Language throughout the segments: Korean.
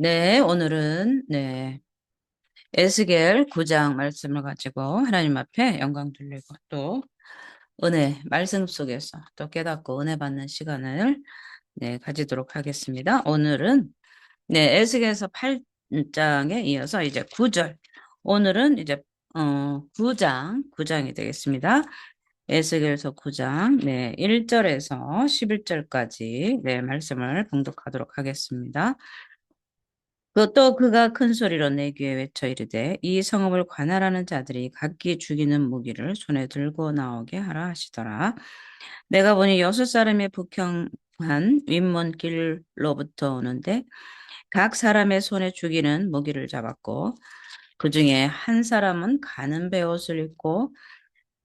네, 오늘은 에스겔 9장 말씀을 가지고 하나님 앞에 영광 돌리고 또 은혜 말씀 속에서 또 깨닫고 은혜 받는 시간을 가지도록 하겠습니다. 오늘은 에스겔서 8장에 이어서 이제 9절. 오늘은 이제 9장이 되겠습니다. 에스겔서 9장 1절에서 11절까지 말씀을 봉독하도록 하겠습니다. 또 그가 큰 소리로 내 귀에 외쳐 이르되 이 성읍을 관할하는 자들이 각기 죽이는 무기를 손에 들고 나오게 하라 하시더라. 내가 보니 여섯 사람의 북형한 윗문길로부터 오는데 각 사람의 손에 죽이는 무기를 잡았고 그 중에 한 사람은 가는 베옷을 입고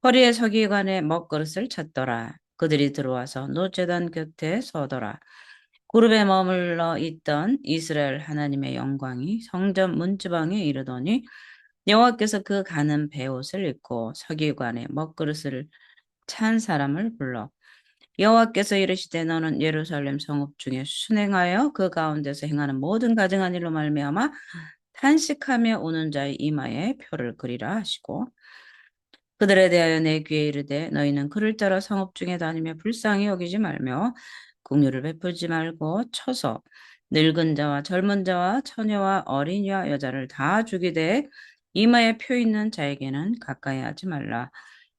허리에 서기관의 먹그릇을 찼더라. 그들이 들어와서 노제단 곁에 서더라. 그룹에 머물러 있던 이스라엘 하나님의 영광이 성전 문지방에 이르더니 여호와께서 그 가는 베옷을 입고 서기관의 먹그릇을 찬 사람을 불러 여호와께서 이르시되 너는 예루살렘 성읍 중에 순행하여 그 가운데서 행하는 모든 가증한 일로 말미암아 탄식하며 오는 자의 이마에 표를 그리라 하시고 그들에 대하여 내 귀에 이르되 너희는 그를 따라 성읍 중에 다니며 불쌍히 여기지 말며 긍휼을 베풀지 말고 쳐서 늙은 자와 젊은 자와 처녀와 어린이와 여자를 다 죽이되 이마에 표 있는 자에게는 가까이 하지 말라.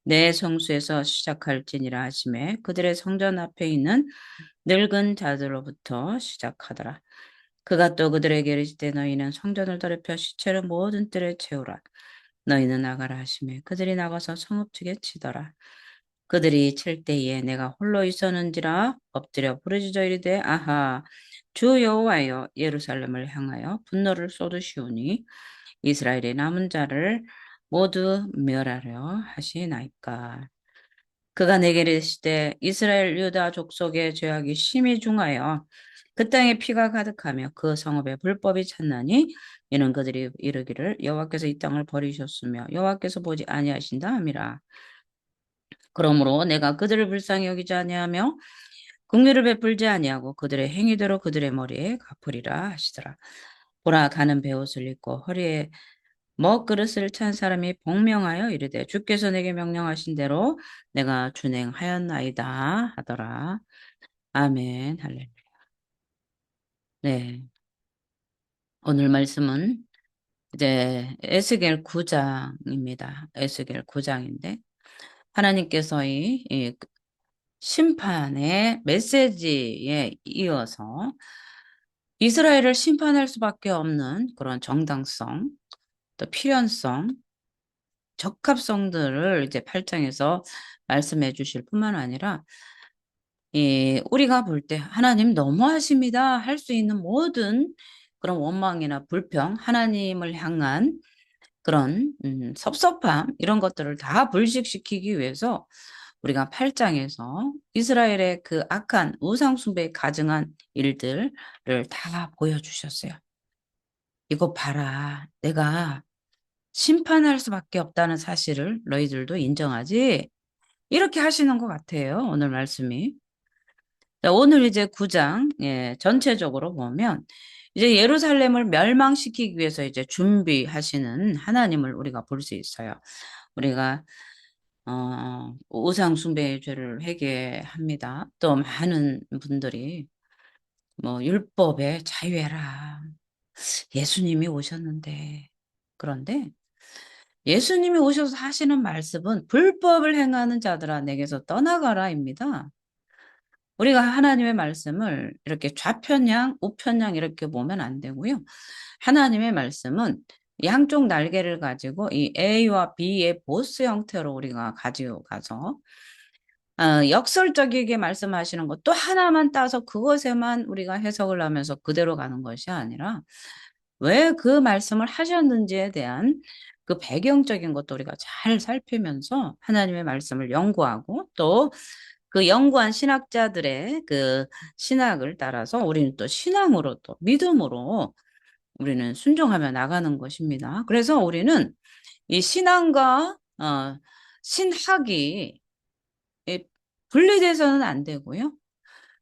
내 성수에서 시작할지니라 하시매 그들의 성전 앞에 있는 늙은 자들로부터 시작하더라. 그가 또 그들에게 이르시되 너희는 성전을 더럽혀 시체를 모든 뜰에 채우라. 너희는 나가라 하시매 그들이 나가서 성읍 측에 치더라. 그들이 칠 때에 내가 홀로 있었는지라 엎드려 부르짖어 이르되 아하 주 여호와여 예루살렘을 향하여 분노를 쏟으시오니 이스라엘의 남은 자를 모두 멸하려 하시나이까. 그가 내게 이르시되 이스라엘 유다 족속의 죄악이 심히 중하여 그 땅에 피가 가득하며 그 성읍에 불법이 찼나니 이는 그들이 이르기를 여호와께서 이 땅을 버리셨으며 여호와께서 보지 아니하신다 함이라. 그러므로 내가 그들을 불쌍히 여기지 아니하며 긍휼을 베풀지 아니하고 그들의 행위대로 그들의 머리에 갚으리라 하시더라. 보라 가는 베옷을 입고 허리에 먹그릇을 찬 사람이 복명하여 이르되 주께서 내게 명령하신 대로 내가 준행하였나이다 하더라. 아멘. 할렐루야. 네. 오늘 말씀은 이제 에스겔 9장입니다. 에스겔 9장인데 하나님께서 이 심판의 메시지에 이어서 이스라엘을 심판할 수밖에 없는 그런 정당성, 또 필연성, 적합성들을 이제 8장에서 말씀해 주실 뿐만 아니라 우리가 볼 때 하나님 너무하십니다. 할 수 있는 모든 그런 원망이나 불평, 하나님을 향한 그런 섭섭함 이런 것들을 다 불식시키기 위해서 우리가 8장에서 이스라엘의 그 악한 우상 숭배에 가증한 일들을 다 보여주셨어요. 이거 봐라. 내가 심판할 수밖에 없다는 사실을 너희들도 인정하지? 이렇게 하시는 것 같아요. 오늘 말씀이. 자, 오늘 이제 9장, 전체적으로 보면 이제 예루살렘을 멸망시키기 위해서 이제 준비하시는 하나님을 우리가 볼 수 있어요. 우리가 우상 숭배의 죄를 회개합니다. 또 많은 분들이 뭐 율법에 자유해라. 예수님이 오셨는데 그런데 예수님이 오셔서 하시는 말씀은 불법을 행하는 자들아 내게서 떠나가라입니다. 우리가 하나님의 말씀을 이렇게 좌편향, 우편향 이렇게 보면 안 되고요. 하나님의 말씀은 양쪽 날개를 가지고 이 A와 B의 보스 형태로 우리가 가지고 가서 역설적이게 말씀하시는 것 또 하나만 따서 그것에만 우리가 해석을 하면서 그대로 가는 것이 아니라 왜 그 말씀을 하셨는지에 대한 그 배경적인 것도 우리가 잘 살피면서 하나님의 말씀을 연구하고 또 그 연구한 신학자들의 그 신학을 따라서 우리는 또 신앙으로 또 믿음으로 우리는 순종하며 나가는 것입니다. 그래서 우리는 이 신앙과 신학이 분리돼서는 안 되고요.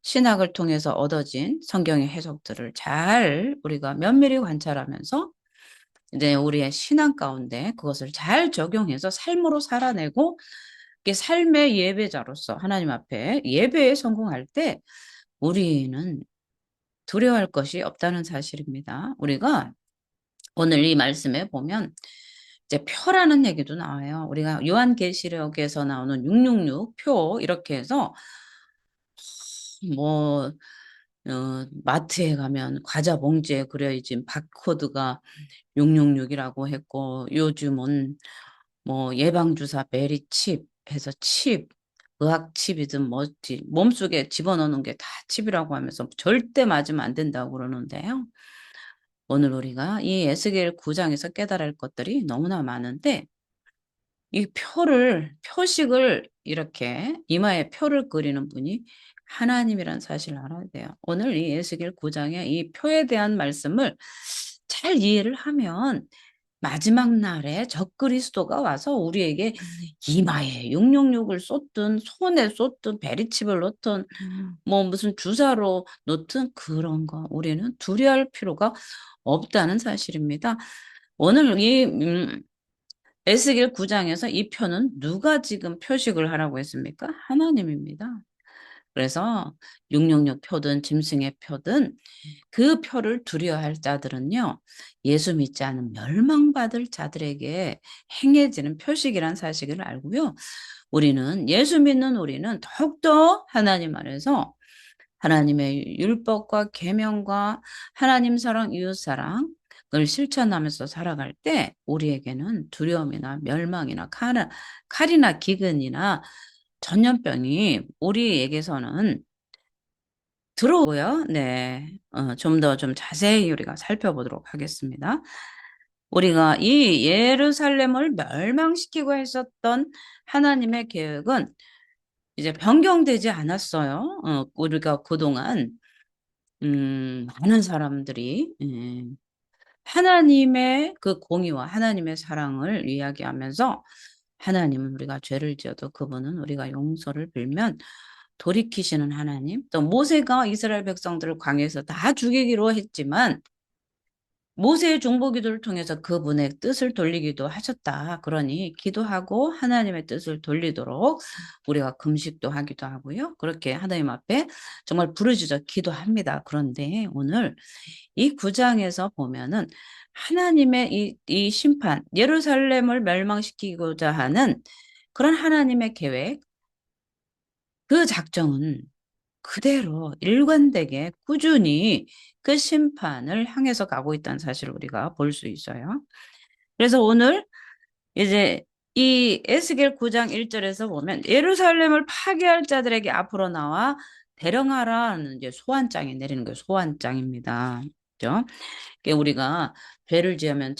신학을 통해서 얻어진 성경의 해석들을 잘 우리가 면밀히 관찰하면서 이제 우리의 신앙 가운데 그것을 잘 적용해서 삶으로 살아내고 이게 삶의 예배자로서 하나님 앞에 예배에 성공할 때 우리는 두려워할 것이 없다는 사실입니다. 우리가 오늘 이 말씀에 보면 이제 표라는 얘기도 나와요. 우리가 요한계시록에서 나오는 666 표 이렇게 해서 뭐 마트에 가면 과자 봉지에 그려진 바코드가 666이라고 했고 요즘은 뭐 예방주사 메리칩 해서 칩 의학칩이든 뭐지 몸속에 집어넣는 게 다 칩이라고 하면서 절대 맞으면 안 된다고 그러는데요. 오늘 우리가 이 에스겔 9장에서 깨달을 것들이 너무나 많은데 이 표식을 이렇게 이마에 표를 그리는 분이 하나님이란 사실을 알아야 돼요. 오늘 이 에스겔 9장의 이 표에 대한 말씀을 잘 이해를 하면 마지막 날에 적그리스도가 와서 우리에게 이마에 666을 쏟든 손에 쏟든 베리칩을 놓든 뭐 무슨 주사로 놓든 그런 거 우리는 두려워할 필요가 없다는 사실입니다. 오늘 이 에스겔 9장에서 이 표는 누가 지금 표식을 하라고 했습니까? 하나님입니다. 그래서 666 표든 짐승의 표든 그 표를 두려워할 자들은요, 예수 믿지 않은 멸망받을 자들에게 행해지는 표식이란 사실을 알고요. 우리는 예수 믿는 우리는 더욱더 하나님 안에서 하나님의 율법과 계명과 하나님 사랑, 이웃 사랑을 실천하면서 살아갈 때 우리에게는 두려움이나 멸망이나 칼이나 기근이나 전염병이 우리에게서는 들어오고요. 네. 좀 더 좀 자세히 우리가 살펴보도록 하겠습니다. 우리가 이 예루살렘을 멸망시키고 했었던 하나님의 계획은 이제 변경되지 않았어요. 우리가 그동안, 많은 사람들이, 하나님의 그 공의와 하나님의 사랑을 이야기하면서 하나님은 우리가 죄를 지어도 그분은 우리가 용서를 빌면 돌이키시는 하나님, 또 모세가 이스라엘 백성들을 광야에서 다 죽이기로 했지만 모세의 중보기도를 통해서 그분의 뜻을 돌리기도 하셨다. 그러니 기도하고 하나님의 뜻을 돌리도록 우리가 금식도 하기도 하고요. 그렇게 하나님 앞에 정말 부르짖어 기도합니다. 그런데 오늘 이 9장에서 보면은 하나님의 이 심판, 예루살렘을 멸망시키고자 하는 그런 하나님의 계획, 그 작정은 그대로 일관되게 꾸준히 그 심판을 향해서 가고 있다는 사실을 우리가 볼 수 있어요. 그래서 오늘 이제 이 에스겔 9장 1절에서 보면 예루살렘을 파괴할 자들에게 앞으로 나와 대령하라는 이제 소환장이 내리는 거예요. 소환장입니다. 그죠? 우리가 죄를 지으면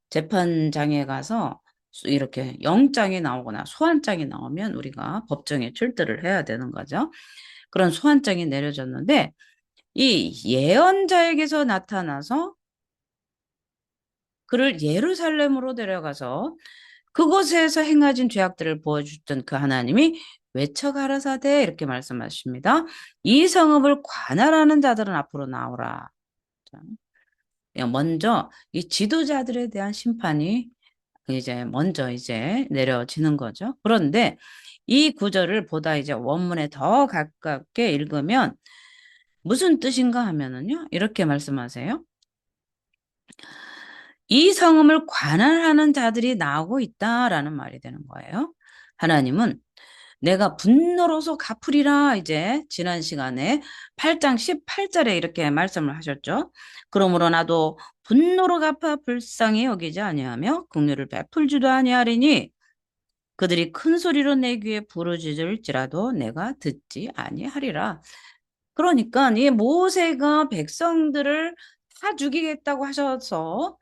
재판장에 가서 이렇게 영장이 나오거나 소환장이 나오면 우리가 법정에 출두를 해야 되는 거죠. 그런 소환장이 내려졌는데 이 예언자에게서 나타나서 그를 예루살렘으로 데려가서 그곳에서 행하진 죄악들을 보여주던 그 하나님이 외쳐 가라사대 이렇게 말씀하십니다. 이 성읍을 관할하는 자들은 앞으로 나오라. 먼저 이 지도자들에 대한 심판이 이제 먼저 이제 내려지는 거죠. 그런데 이 구절을 보다 이제 원문에 더 가깝게 읽으면 무슨 뜻인가 하면은요, 이렇게 말씀하세요. 이 성음을 관할하는 자들이 나오고 있다라는 말이 되는 거예요. 하나님은 내가 분노로서 갚으리라 이제 지난 시간에 8장 18절에 이렇게 말씀을 하셨죠. 그러므로 나도 분노로 갚아 불쌍히 여기지 아니하며 긍휼을 베풀지도 아니하리니 그들이 큰 소리로 내 귀에 부르짖을지라도 내가 듣지 아니하리라. 그러니까 이 모세가 백성들을 다 죽이겠다고 하셔서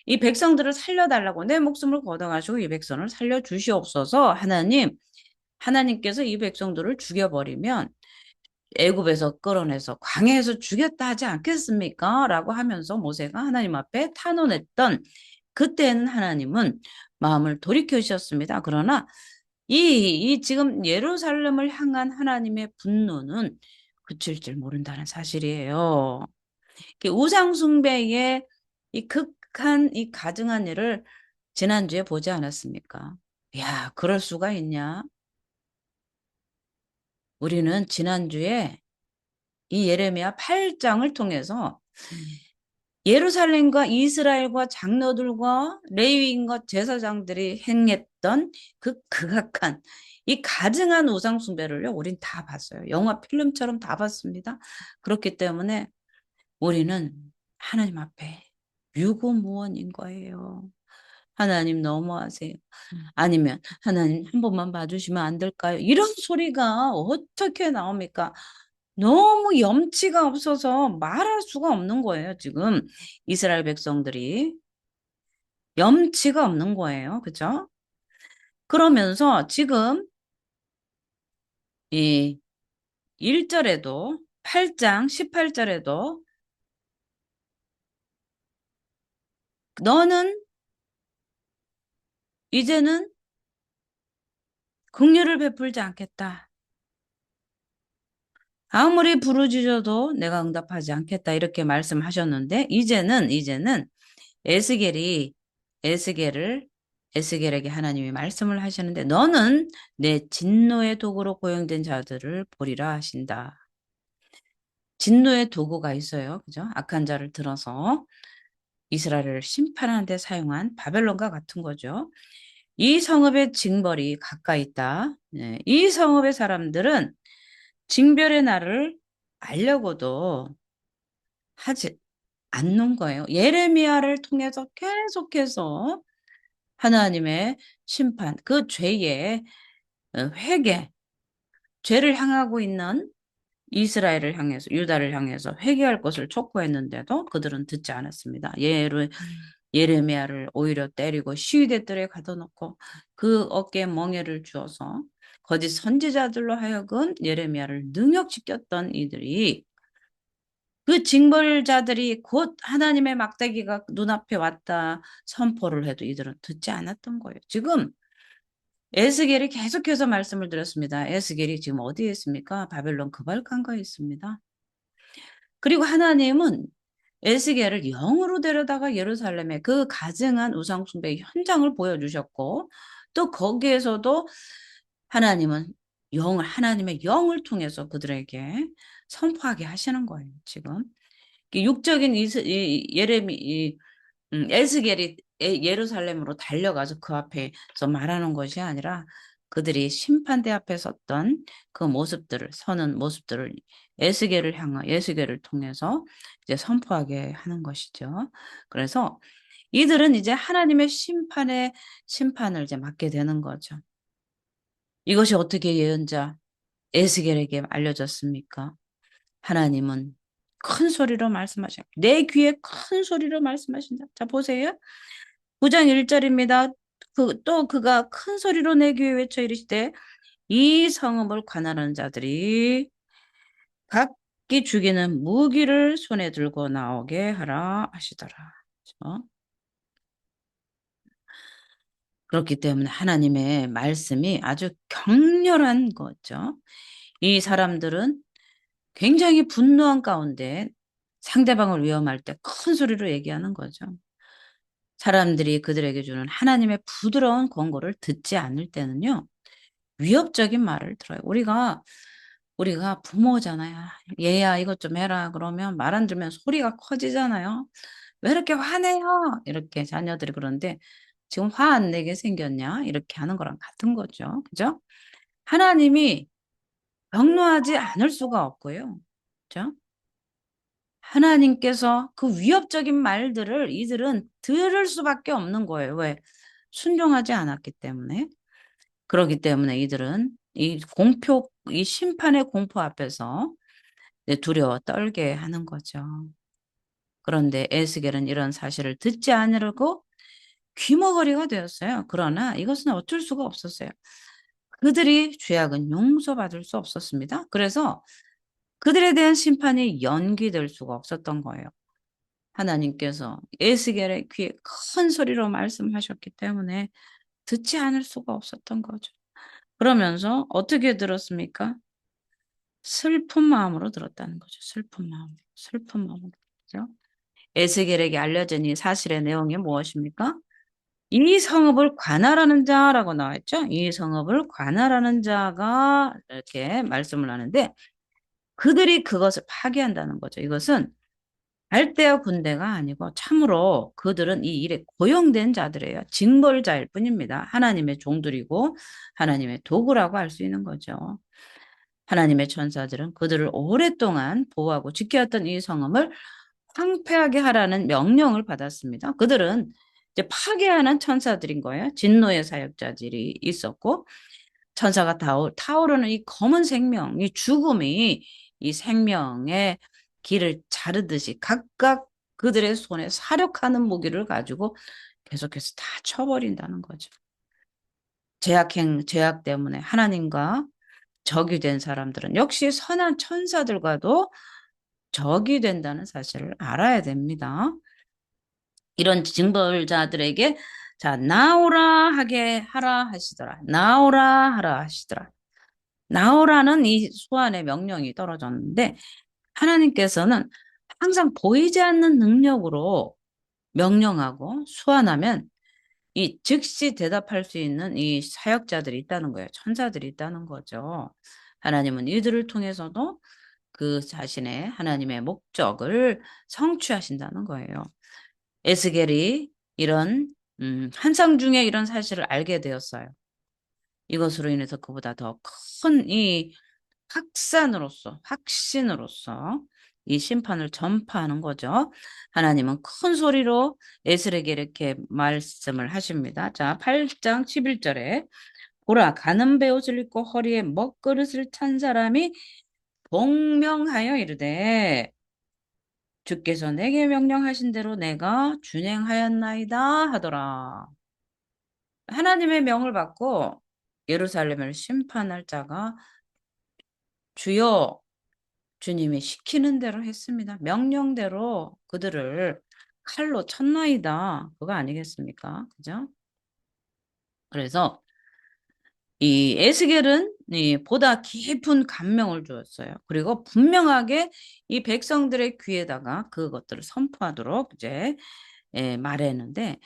이 백성들을 살려달라고 내 목숨을 걷어가지고 이 백성을 살려주시옵소서. 하나님께서 이 백성들을 죽여버리면 애굽에서 끌어내서 광야에서 죽였다 하지 않겠습니까? 라고 하면서 모세가 하나님 앞에 탄원했던 그때는 하나님은 마음을 돌이켜주셨습니다. 그러나 이 지금 예루살렘을 향한 하나님의 분노는 그칠 줄 모른다는 사실이에요. 우상 숭배의 이 극한 이 가증한 일을 지난주에 보지 않았습니까? 야, 그럴 수가 있냐? 우리는 지난주에 이 예레미야 8장을 통해서 예루살렘과 이스라엘과 장로들과 레위인과 제사장들이 행했던 그 극악한 이 가증한 우상 숭배를요, 우린 다 봤어요. 영화 필름처럼 다 봤습니다. 그렇기 때문에 우리는 하나님 앞에 유고무원인 거예요. 하나님 너무하세요. 아니면 하나님 한 번만 봐주시면 안 될까요? 이런 소리가 어떻게 나옵니까? 너무 염치가 없어서 말할 수가 없는 거예요, 지금. 이스라엘 백성들이. 염치가 없는 거예요. 그죠? 그러면서 지금 이 1절에도 8장 18절에도 너는 이제는 긍휼을 베풀지 않겠다. 아무리 부르짖어도 내가 응답하지 않겠다. 이렇게 말씀하셨는데 이제는 에스겔이 에스겔을 에스겔에게 하나님이 말씀을 하시는데 너는 내 진노의 도구로 고용된 자들을 보리라 하신다. 진노의 도구가 있어요. 그죠? 악한 자를 들어서 이스라엘을 심판하는 데 사용한 바벨론과 같은 거죠. 이 성읍의 징벌이 가까이 있다. 네, 이 성읍의 사람들은 징별의 날을 알려고도 하지 않는 거예요. 예레미야를 통해서 계속해서 하나님의 심판, 그 죄의 회개, 죄를 향하고 있는 이스라엘을 향해서, 유다를 향해서 회개할 것을 촉구했는데도 그들은 듣지 않았습니다. 예레미야를 오히려 때리고 시위대들에 가둬놓고 그 어깨에 멍에를 주어서 거짓 선지자들로 하여금 예레미야를 능욕시켰던 이들이 그 징벌자들이 곧 하나님의 막대기가 눈앞에 왔다 선포를 해도 이들은 듣지 않았던 거예요. 지금 에스겔이 계속해서 말씀을 드렸습니다. 에스겔이 지금 어디에 있습니까? 바벨론 그발강가에 있습니다. 그리고 하나님은 에스겔을 영으로 데려다가 예루살렘의 그 가증한 우상숭배 현장을 보여주셨고 또 거기에서도 하나님은 하나님의 영을 통해서 그들에게 선포하게 하시는 거예요, 지금. 육적인 에스겔이 예루살렘으로 달려가서 그 앞에서 말하는 것이 아니라 그들이 심판대 앞에 섰던 그 모습들을, 서는 모습들을 에스겔을 통해서 이제 선포하게 하는 것이죠. 그래서 이들은 이제 하나님의 심판을 이제 맡게 되는 거죠. 이것이 어떻게 예언자 에스겔에게 알려졌습니까? 하나님은 큰 소리로 말씀하셔. 내 귀에 큰 소리로 말씀하신다. 자, 보세요. 9장 1절입니다. 또 그가 큰 소리로 내 귀에 외쳐 이르시되 이 성읍을 관할하는 자들이 각기 죽이는 무기를 손에 들고 나오게 하라 하시더라. 그렇죠? 그렇기 때문에 하나님의 말씀이 아주 격렬한 거죠. 이 사람들은 굉장히 분노한 가운데 상대방을 위험할 때 큰 소리로 얘기하는 거죠. 사람들이 그들에게 주는 하나님의 부드러운 권고를 듣지 않을 때는요, 위협적인 말을 들어요. 우리가 부모잖아요. 얘야, 이것 좀 해라. 그러면 말 안 들으면 소리가 커지잖아요. 왜 이렇게 화내요? 이렇게 자녀들이 그러는데, 지금 화 안 내게 생겼냐? 이렇게 하는 거랑 같은 거죠. 그죠? 하나님이 경노하지 않을 수가 없고요. 그죠? 하나님께서 그 위협적인 말들을 이들은 들을 수밖에 없는 거예요. 왜? 순종하지 않았기 때문에. 그렇기 때문에 이들은 이 심판의 공포 앞에서 두려워 떨게 하는 거죠. 그런데 에스겔은 이런 사실을 듣지 않으려고 귀머거리가 되었어요. 그러나 이것은 어쩔 수가 없었어요. 그들이 죄악은 용서받을 수 없었습니다. 그래서 그들에 대한 심판이 연기될 수가 없었던 거예요. 하나님께서 에스겔의 귀에 큰 소리로 말씀하셨기 때문에 듣지 않을 수가 없었던 거죠. 그러면서 어떻게 들었습니까? 슬픈 마음으로 들었다는 거죠. 슬픈 마음, 슬픈 마음으로. 그죠? 에스겔에게 알려진 이 사실의 내용이 무엇입니까? 이 성읍을 관할하는 자라고 나와 있죠. 이 성읍을 관할하는 자가 이렇게 말씀을 하는데 그들이 그것을 파괴한다는 거죠. 이것은 갈대아 군대가 아니고 참으로 그들은 이 일에 고용된 자들이에요. 징벌자일 뿐입니다. 하나님의 종들이고 하나님의 도구라고 할 수 있는 거죠. 하나님의 천사들은 그들을 오랫동안 보호하고 지켜왔던 이 성읍을 황폐하게 하라는 명령을 받았습니다. 그들은 이제 파괴하는 천사들인 거예요. 진노의 사역자들이 있었고 천사가 타오르는 이 검은 생명, 이 죽음이 이 생명의 길을 자르듯이 각각 그들의 손에 사력하는 무기를 가지고 계속해서 다 쳐버린다는 거죠. 죄악 때문에 하나님과 적이 된 사람들은 역시 선한 천사들과도 적이 된다는 사실을 알아야 됩니다. 이런 징벌자들에게 자, 나오라 하게 하라 하시더라. 나오라 하라 하시더라. 나오라는 이 수완의 명령이 떨어졌는데 하나님께서는 항상 보이지 않는 능력으로 명령하고 수완하면 이 즉시 대답할 수 있는 이 사역자들이 있다는 거예요. 천사들이 있다는 거죠. 하나님은 이들을 통해서도 그 자신의 하나님의 목적을 성취하신다는 거예요. 에스겔이 이런 환상 중에 이런 사실을 알게 되었어요. 이것으로 인해서 그보다 더 큰 이 확산으로서 확신으로서 이 심판을 전파하는 거죠. 하나님은 큰 소리로 에스겔에게 이렇게 말씀을 하십니다. 자, 8장 11절에 보라 가는 베옷을 입고 허리에 먹그릇을 찬 사람이 복명하여 이르되 주께서 내게 명령하신 대로 내가 준행하였나이다 하더라. 하나님의 명을 받고 예루살렘을 심판할 자가 주여 주님이 시키는 대로 했습니다. 명령대로 그들을 칼로 쳤나이다. 그거 아니겠습니까? 그죠? 그래서 이 에스겔은 이 보다 깊은 감명을 주었어요. 그리고 분명하게 이 백성들의 귀에다가 그것들을 선포하도록 이제 말했는데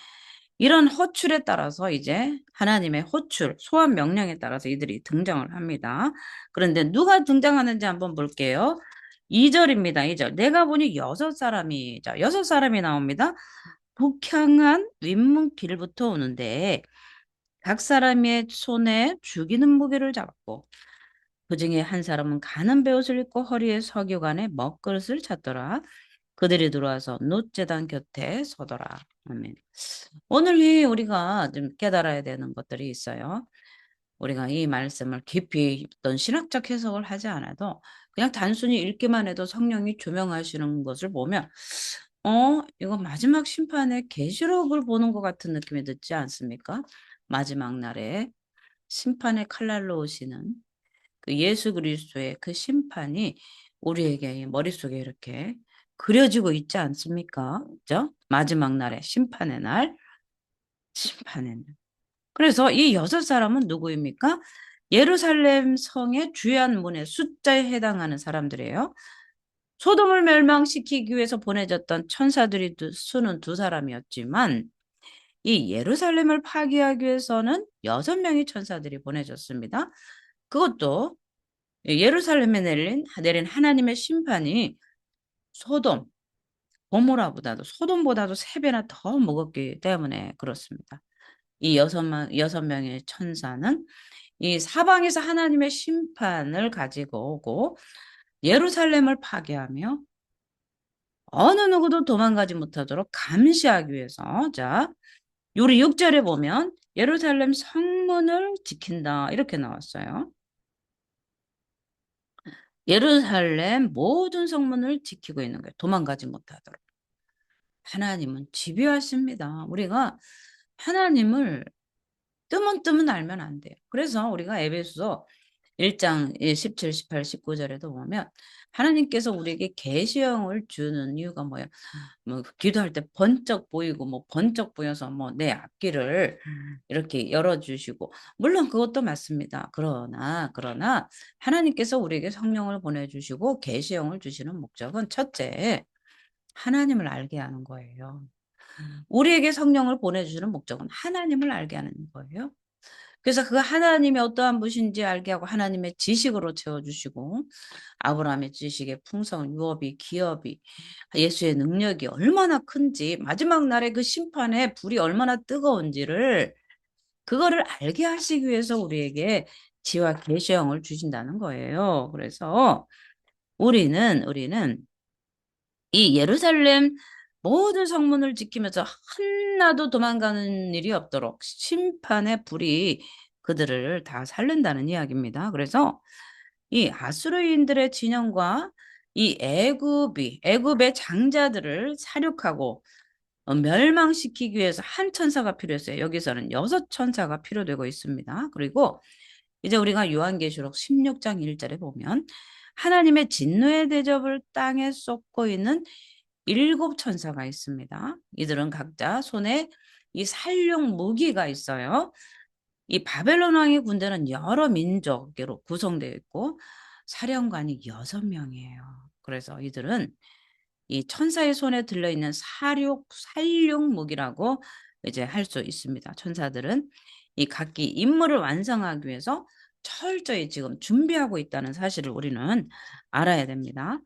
이런 호출에 따라서 이제 하나님의 호출, 소환 명령에 따라서 이들이 등장을 합니다. 그런데 누가 등장하는지 한번 볼게요. 2절입니다. 2절. 내가 보니 6사람이, 자, 6사람이 나옵니다. 북향한 윗문길부터 오는데 각 사람의 손에 죽이는 무기를 잡았고 그 중에 한 사람은 가는 베옷을 입고 허리에 석유관에 먹그릇을 찼더라. 그들이 들어와서 놋제단 곁에 서더라. 아멘. 오늘 우리가 좀 깨달아야 되는 것들이 있어요. 우리가 이 말씀을 깊이 어떤 신학적 해석을 하지 않아도 그냥 단순히 읽기만 해도 성령이 조명하시는 것을 보면 이거 마지막 심판의 계시록을 보는 것 같은 느낌이 듣지 않습니까? 마지막 날에 심판의 칼날로 오시는 그 예수 그리스도의 그 심판이 우리에게 머릿속에 이렇게 그려지고 있지 않습니까? 그죠? 마지막 날에 심판의 날, 심판의 날. 그래서 이 6사람은 누구입니까? 예루살렘 성의 주한 문의 숫자에 해당하는 사람들이에요. 소돔을 멸망시키기 위해서 보내졌던 천사들이 수는 2사람이었지만 이 예루살렘을 파괴하기 위해서는 6명의 천사들이 보내졌습니다. 그것도 예루살렘에 내린 하나님의 심판이 소돔, 고모라보다도 소돔보다도 3배나 더 무겁기 때문에 그렇습니다. 이 6명의 천사는 이 사방에서 하나님의 심판을 가지고 오고 예루살렘을 파괴하며 어느 누구도 도망가지 못하도록 감시하기 위해서 자, 우리 6절에 보면 예루살렘 성문을 지킨다 이렇게 나왔어요. 예루살렘 모든 성문을 지키고 있는 거예요. 도망가지 못하도록. 하나님은 집요하십니다. 우리가 하나님을 뜨문뜨문 알면 안 돼요. 그래서 우리가 에베소서 1장 17, 18, 19절에도 보면 하나님께서 우리에게 계시형을 주는 이유가 뭐야? 뭐 기도할 때 번쩍 보이고 뭐 번쩍 보여서 뭐 내 앞길을 이렇게 열어주시고 물론 그것도 맞습니다. 그러나 하나님께서 우리에게 성령을 보내주시고 계시형을 주시는 목적은 첫째 하나님을 알게 하는 거예요. 우리에게 성령을 보내주시는 목적은 하나님을 알게 하는 거예요. 그래서 그 하나님이 어떠한 분이신지 알게 하고 하나님의 지식으로 채워주시고 아브라함의 지식의 풍성, 유업이, 기업이, 예수의 능력이 얼마나 큰지 마지막 날의 그 심판의 불이 얼마나 뜨거운지를 그거를 알게 하시기 위해서 우리에게 지와 계시형을 주신다는 거예요. 그래서 우리는 이 예루살렘 모든 성문을 지키면서 하나도 도망가는 일이 없도록 심판의 불이 그들을 다 살린다는 이야기입니다. 그래서 이 아수르인들의 진영과 이 애굽의 장자들을 사륙하고 멸망시키기 위해서 한 천사가 필요했어요. 여기서는 6천사가 필요되고 있습니다. 그리고 이제 우리가 요한계시록 16장 1절에 보면 하나님의 진노의 대접을 땅에 쏟고 있는 7천사가 있습니다. 이들은 각자 손에 이 살용 무기가 있어요. 이 바벨론 왕의 군대는 여러 민족으로 구성되어 있고 사령관이 6명이에요. 그래서 이들은 이 천사의 손에 들려있는 살육 무기라고 이제 할 수 있습니다. 천사들은 이 각기 임무를 완성하기 위해서 철저히 지금 준비하고 있다는 사실을 우리는 알아야 됩니다.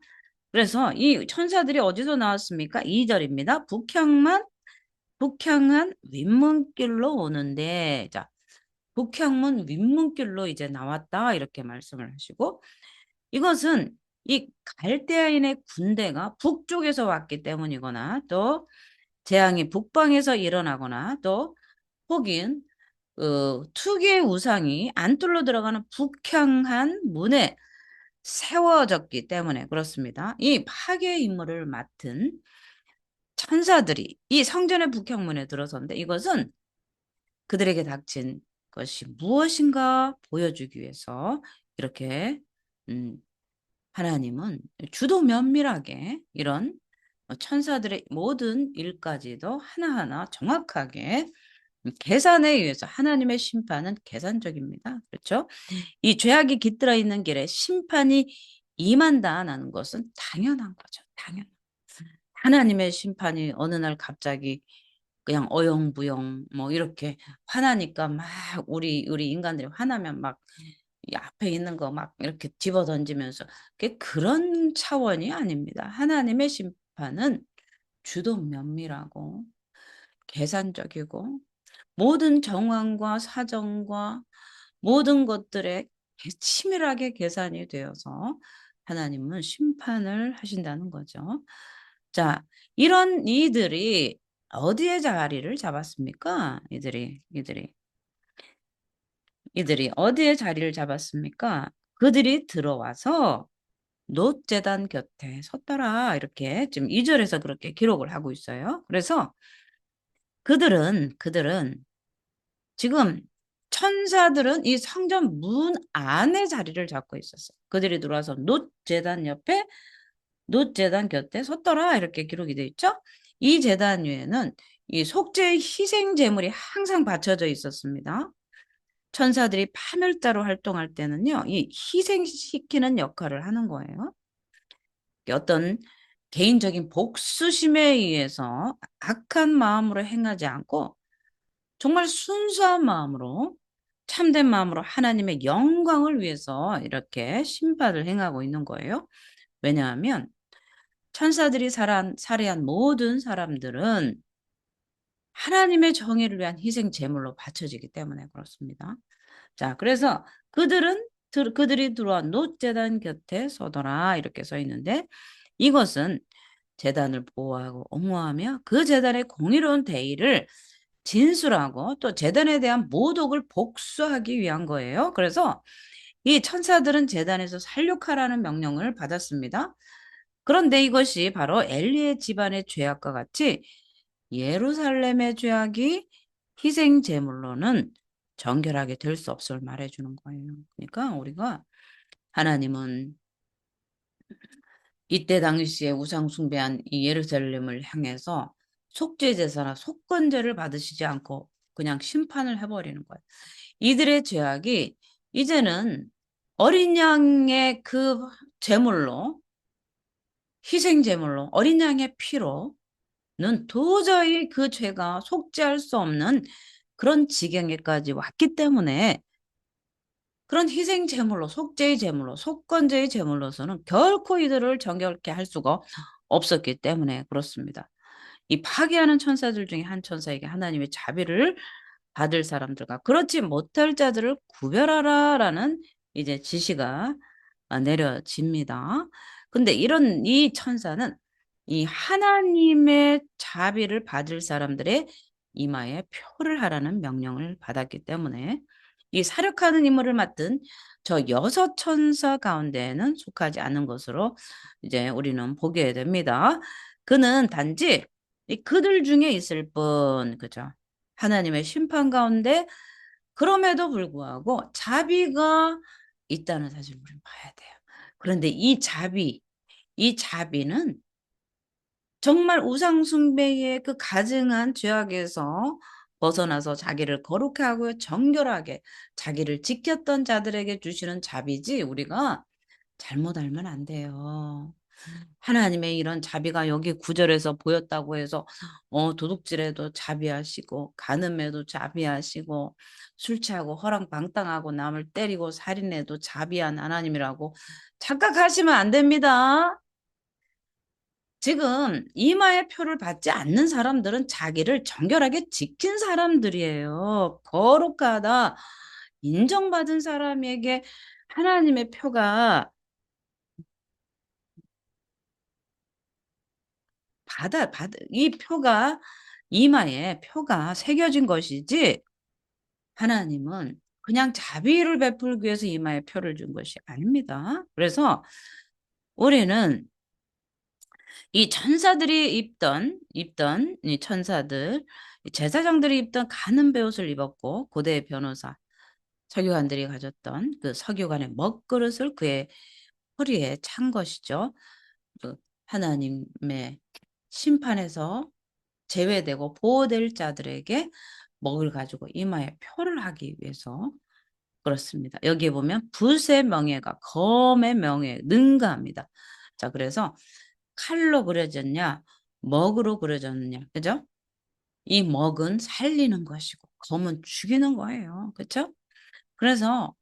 그래서 이 천사들이 어디서 나왔습니까? 2절입니다. 북향한 윗문길로 오는데, 자, 북향문 윗문길로 이제 나왔다. 이렇게 말씀을 하시고, 이것은 이 갈대아인의 군대가 북쪽에서 왔기 때문이거나 또 재앙이 북방에서 일어나거나 또 혹은 투기의 우상이 안뚫로 들어가는 북향한 문에 세워졌기 때문에 그렇습니다. 이 파괴 임무를 맡은 천사들이 이 성전의 북향문에 들어섰는데 이것은 그들에게 닥친 것이 무엇인가 보여주기 위해서 이렇게 음, 하나님은 주도 면밀하게 이런 천사들의 모든 일까지도 하나하나 정확하게 계산에 의해서 하나님의 심판은 계산적입니다. 그렇죠? 이 죄악이 깃들어 있는 길에 심판이 임한다는 것은 당연한 거죠. 당연. 하나님의 심판이 어느 날 갑자기 그냥 어영부영 뭐 이렇게 화나니까 막 우리 인간들이 화나면 막 이 앞에 있는 거 막 이렇게 집어 던지면서 그런 차원이 아닙니다. 하나님의 심판은 주도 면밀하고 계산적이고 모든 정황과 사정과 모든 것들에 치밀하게 계산이 되어서 하나님은 심판을 하신다는 거죠. 자, 이런 이들이 어디에 자리를 잡았습니까? 이들이 어디에 자리를 잡았습니까? 그들이 들어와서 놋제단 곁에 섰더라. 이렇게 지금 2절에서 그렇게 기록을 하고 있어요. 그래서 그들은 지금 천사들은 이 성전 문 안에 자리를 잡고 있었어요. 그들이 들어와서 놋제단 곁에 섰더라. 이렇게 기록이 되어 있죠. 이 제단 위에는 이 속죄의 희생 제물이 항상 받쳐져 있었습니다. 천사들이 파멸자로 활동할 때는요, 이 희생시키는 역할을 하는 거예요. 어떤 개인적인 복수심에 의해서 악한 마음으로 행하지 않고 정말 순수한 마음으로 참된 마음으로 하나님의 영광을 위해서 이렇게 심판을 행하고 있는 거예요. 왜냐하면 천사들이 살해한 모든 사람들은 하나님의 정의를 위한 희생 제물로 바쳐지기 때문에 그렇습니다. 자, 그래서 그들이 들어와 놋제단 곁에 서더라 이렇게 써 있는데 이것은 제단을 보호하고 옹호하며 그 제단의 공의로운 대의를 진술하고 또 제단에 대한 모독을 복수하기 위한 거예요. 그래서 이 천사들은 제단에서 살육하라는 명령을 받았습니다. 그런데 이것이 바로 엘리의 집안의 죄악과 같이 예루살렘의 죄악이 희생 제물로는 정결하게 될 수 없음을 말해주는 거예요. 그러니까 우리가 하나님은 이때 당시에 우상 숭배한 이 예루살렘을 향해서 속죄 제사나 속건제를 받으시지 않고 그냥 심판을 해버리는 거예요. 이들의 죄악이 이제는 어린 양의 그 제물로, 희생 제물로, 어린 양의 피로는 도저히 그 죄가 속죄할 수 없는 그런 지경에까지 왔기 때문에 그런 희생 제물로, 속죄의 제물로, 속건제의 제물로서는 결코 이들을 정결케 할 수가 없었기 때문에 그렇습니다. 이 파괴하는 천사들 중에 한 천사에게 하나님의 자비를 받을 사람들과 그렇지 못할 자들을 구별하라라는 이제 지시가 내려집니다. 근데 이런 이 천사는 이 하나님의 자비를 받을 사람들의 이마에 표를 하라는 명령을 받았기 때문에 이 사력하는 임무를 맡은 저 6천사 가운데에는 속하지 않는 것으로 이제 우리는 보게 됩니다. 그는 단지 이 그들 중에 있을 뿐, 그죠? 하나님의 심판 가운데 그럼에도 불구하고 자비가 있다는 사실을 우리는 봐야 돼요. 그런데 이 자비는 정말 우상숭배의 그 가증한 죄악에서 벗어나서 자기를 거룩하게 하고 정결하게 자기를 지켰던 자들에게 주시는 자비지 우리가 잘못 알면 안 돼요. 하나님의 이런 자비가 여기 구절에서 보였다고 해서 도둑질에도 자비하시고 간음에도 자비하시고 술 취하고 허랑방탕하고 남을 때리고 살인해도 자비한 하나님이라고 착각하시면 안 됩니다. 지금 이마의 표를 받지 않는 사람들은 자기를 정결하게 지킨 사람들이에요. 거룩하다 인정받은 사람에게 하나님의 표가 이 표가 이마에 표가 새겨진 것이지 하나님은 그냥 자비를 베풀기 위해서 이마에 표를 준 것이 아닙니다. 그래서 우리는 이 천사들이 입던 이 천사들, 이 제사장들이 입던 가는 베옷을 입었고 고대의 변호사, 서기관들이 가졌던 그 서기관의 먹그릇을 그의 허리에 찬 것이죠. 그 하나님의 심판에서 제외되고 보호될 자들에게 먹을 가지고 이마에 표를 하기 위해서 그렇습니다. 여기에 보면 붓의 명예가 검의 명예 능가합니다. 자, 그래서 칼로 그려졌냐, 먹으로 그려졌느냐, 그죠? 이 먹은 살리는 것이고 검은 죽이는 거예요. 그렇죠? 그래서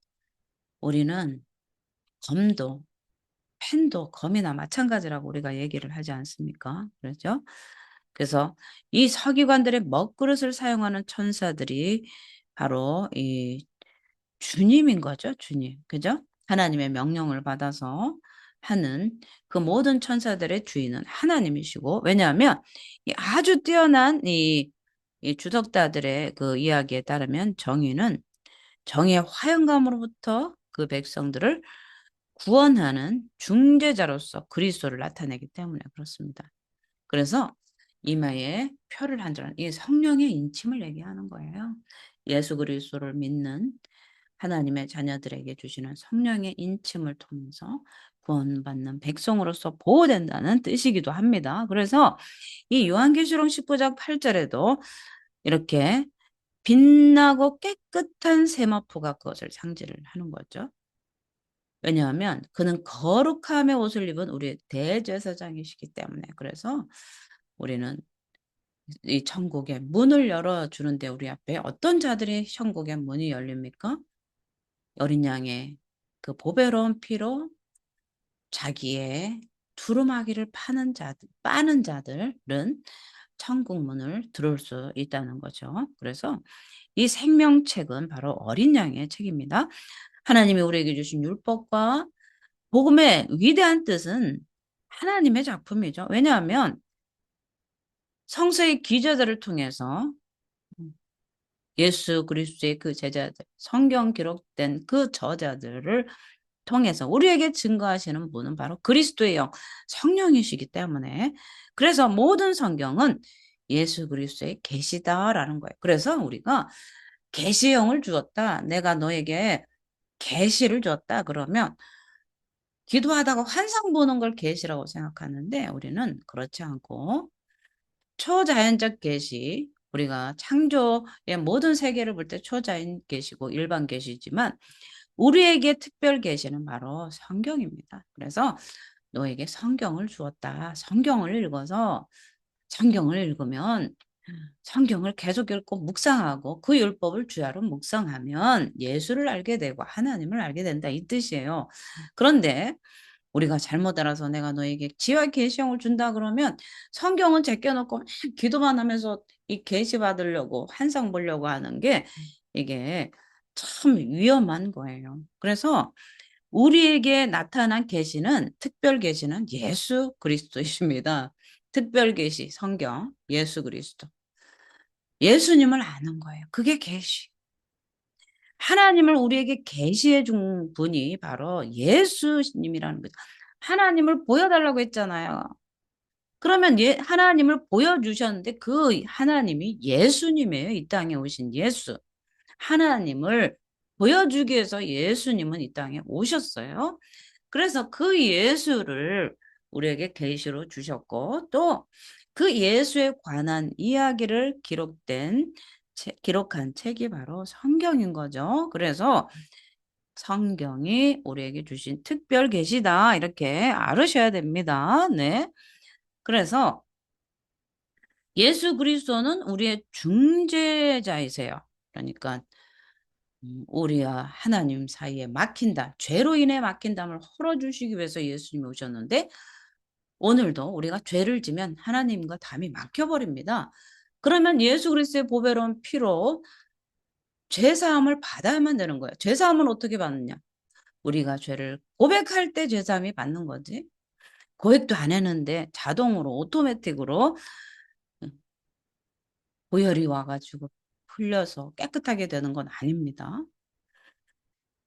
우리는 검도 펜도 검이나 마찬가지라고 우리가 얘기를 하지 않습니까? 그렇죠? 그래서 이 서기관들의 먹그릇을 사용하는 천사들이 바로 이 주님인 거죠, 주님. 그죠? 하나님의 명령을 받아서 하는 그 모든 천사들의 주인은 하나님이시고, 왜냐하면 이 아주 뛰어난 이 주석가들의 그 이야기에 따르면 정의의 화영감으로부터 그 백성들을 구원하는 중재자로서 그리스도를 나타내기 때문에 그렇습니다. 그래서 이마에 표를 한 줄은 이 성령의 인침을 얘기하는 거예요. 예수 그리스도를 믿는 하나님의 자녀들에게 주시는 성령의 인침을 통해서 구원받는 백성으로서 보호된다는 뜻이기도 합니다. 그래서 이 요한계시록 19장 8절에도 이렇게 빛나고 깨끗한 세마포가 그것을 상징을 하는 거죠. 왜냐하면 그는 거룩함의 옷을 입은 우리의 대제사장이시기 때문에 그래서 우리는 이 천국의 문을 열어주는데 우리 앞에 어떤 자들이 천국의 문이 열립니까? 어린 양의 그 보배로운 피로 자기의 두루마기를 빠는 자들은 천국 문을 들어올 수 있다는 거죠. 그래서 이 생명책은 바로 어린 양의 책입니다. 하나님이 우리에게 주신 율법과 복음의 위대한 뜻은 하나님의 작품이죠. 왜냐하면 성서의 기저들을 통해서 예수 그리스도의 그 제자들, 성경 기록된 그 저자들을 통해서 우리에게 증거하시는 분은 바로 그리스도의 영, 성령이시기 때문에 그래서 모든 성경은 예수 그리스도의 계시다라는 거예요. 그래서 우리가 계시형을 주었다. 내가 너에게 계시를 줬다. 그러면 기도하다가 환상 보는 걸 계시라고 생각하는데 우리는 그렇지 않고 초자연적 계시, 우리가 창조의 모든 세계를 볼 때 초자연 계시고 일반 계시지만 우리에게 특별 계시는 바로 성경입니다. 그래서 너에게 성경을 주었다. 성경을 읽어서 성경을 읽으면 성경을 계속 읽고 묵상하고 그 율법을 주야로 묵상하면 예수를 알게 되고 하나님을 알게 된다 이 뜻이에요. 그런데 우리가 잘못 알아서 내가 너에게 지와 계시형을 준다 그러면 성경은 제껴놓고 막 기도만 하면서 이 계시 받으려고 환상 보려고 하는 게 이게 참 위험한 거예요. 그래서 우리에게 나타난 계시는 특별 계시는 예수 그리스도이십니다. 특별 계시 성경 예수 그리스도. 예수님을 아는 거예요. 그게 계시. 하나님을 우리에게 계시해 준 분이 바로 예수님이라는 거죠. 하나님을 보여달라고 했잖아요. 그러면 하나님을 보여주셨는데 그 하나님이 예수님이에요. 이 땅에 오신 예수. 하나님을 보여주기 위해서 예수님은 이 땅에 오셨어요. 그래서 그 예수를 우리에게 계시로 주셨고 또 그 예수에 관한 이야기를 기록한 책이 바로 성경인 거죠. 그래서 성경이 우리에게 주신 특별 계시다 이렇게 알으셔야 됩니다. 네. 그래서 예수 그리스도는 우리의 중재자이세요. 그러니까 우리와 하나님 사이에 막힌다. 죄로 인해 막힌 담을 헐어주시기 위해서 예수님이 오셨는데 오늘도 우리가 죄를 지면 하나님과 담이 막혀버립니다. 그러면 예수 그리스도의 보배로운 피로 죄사함을 받아야만 되는 거예요. 죄사함은 어떻게 받느냐? 우리가 죄를 고백할 때 죄사함이 받는 거지. 고백도 안 했는데 자동으로 오토매틱으로 보혈이 와가지고 풀려서 깨끗하게 되는 건 아닙니다.